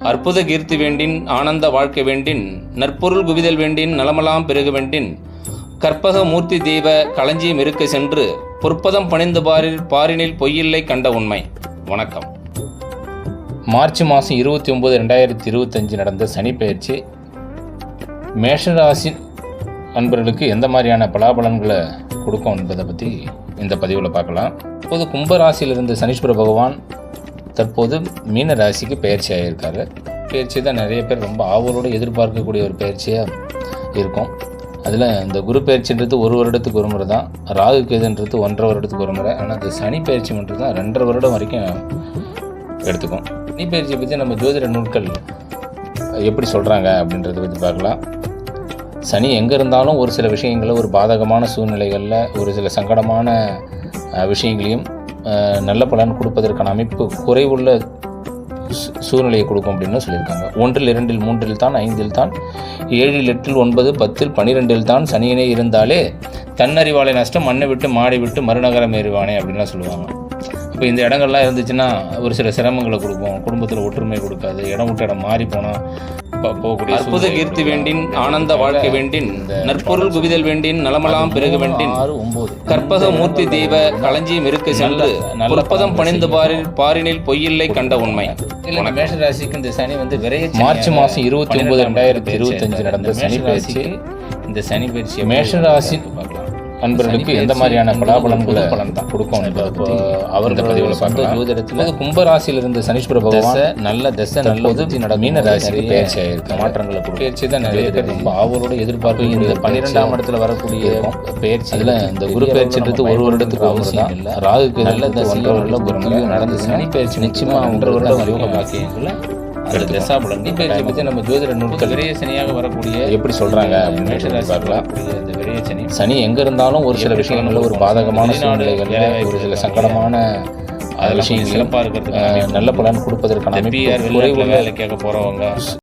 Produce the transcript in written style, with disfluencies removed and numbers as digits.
அற்புத கீர்த்தி வேண்டின் ஆனந்த வாழ்க்கை வேண்டின் நற்பொருள் குவிதல் வேண்டின் நலமெல்லாம் பெருக வேண்டின் கற்பக மூர்த்தி தெய்வ களஞ்சியம் இருக்க சென்று பொற்பதம் பணிந்து பாரினில் பொய்யில்லை கண்ட உண்மை. வணக்கம். மார்ச் மாதம் 29, 2025 நடந்த சனி பெயர்ச்சி மேஷராசி அன்பர்களுக்கு எந்த மாதிரியான பலாபலன்களை கொடுக்கும் என்பதை பற்றி இந்த பதிவில் பார்க்கலாம். இப்போது கும்பராசியில் இருந்த சனீஸ்வர பகவான் தற்போது மீன ராசிக்கு பயிற்சி ஆகியிருக்காரு. பயிற்சி தான் நிறைய பேர் ரொம்ப ஆவலோடு எதிர்பார்க்கக்கூடிய ஒரு பயிற்சியாக இருக்கும். அதில் இந்த குரு பயிற்சின்றது 1 வருடத்துக்கு ஒரு முறை தான், ராகு கேதுன்றது 1.5 வருடத்துக்கு ஒரு முறை. ஆனால் இந்த சனி பயிற்சி மட்டும் தான் 2.5 வருடம் வரைக்கும் எடுத்துக்கும். சனி பயிற்சியை பற்றி நம்ம ஜோதிட நூல்கள் எப்படி சொல்கிறாங்க அப்படின்றத பற்றி பார்க்கலாம். சனி எங்கே இருந்தாலும் ஒரு சில விஷயங்களில் ஒரு பாதகமான சூழ்நிலைகளில் ஒரு சில சங்கடமான விஷயங்களையும் நல்ல பலன் கொடுப்பதற்கான அமைப்பு குறைவுள்ள சூழ்நிலையை கொடுக்கும் அப்படின்னு சொல்லியிருக்காங்க. 1, 2, 3 தான், 5 தான், 7, 8, 9, 10, 12 தான் சனியினே இருந்தாலே தன்னறிவாளை நஷ்டம் மண்ணை விட்டு மாடி விட்டு மறுநகரம் ஏறுவானே அப்படின்லாம் சொல்லுவாங்க. இப்போ இந்த இடங்கள்லாம் இருந்துச்சுன்னா ஒரு சில சிரமங்களை கொடுக்கும், குடும்பத்தில் ஒற்றுமை கொடுக்காது, இடம் விட்டு இடம் மாறி போனால் போகக்கூடிய அற்புத கீர்த்தி வேண்டின் ஆனந்த வாழ்க்கை வேண்டின் நற்பொருள் குவிதல் வேண்டின் நலமெல்லாம் பெருக வேண்டின் கற்பக மூர்த்தி தெய்வ களஞ்சியம் இருக்க சென்று பொற்பதம் பணிந்து பாரினில் பொய்யில்லை கண்ட உண்மை. மேஷராசிக்கு இந்த சனி வந்து மார்ச் மாதம் 29, 2025 நடந்த சனி பயிற்சி இந்த சனி பயிற்சி மேஷராசி அன்பர்களுக்கு எந்த மாதிரியான பலாபலன்களை கொடுக்கும் அவர்கள் பதிவில் பார்த்து ஜோதிடத்தில் கும்பராசியில் இருந்த சனீஸ்வர பகவான் நல்ல தசை நல்ல மீன ராசிக்கு பயிற்சி ஆகிருக்கு. மாற்றங்களை பயிற்சி தான் நிறைய பேர் ரொம்ப ஆவலோடு எதிர்பார்ப்பு. இந்த 12ஆம் இடத்துல வரக்கூடிய பயிற்சி அதில் இந்த குரு பயிற்சின்றது 1 வருடத்துக்கு அவசியம் இல்லை. ராகுக்கு நல்ல தசை 1.5 வருடம் நடந்த சனி பயிற்சி நிச்சயமாக 1.5 வருடம் யோக பாக்கியங்களை தசாபலன் பயிற்சியை பற்றி நம்ம ஜோதிட நூல்கள் விரைய சனியாக வரக்கூடிய எப்படி சொல்கிறாங்க அப்படின்னு பார்க்கலாம். இந்த விரைய சனி சனி எங்கே இருந்தாலும் ஒரு சில விஷயங்களில் ஒரு பாதகமான சூழ்நிலைகளில் ஒரு சில சங்கடமான விஷயங்கள் சிறப்பாக இருக்கிறதுக்கு நல்ல பலன் கொடுப்பதற்கான அமைப்பு வேலை கேட்க போகிறவங்க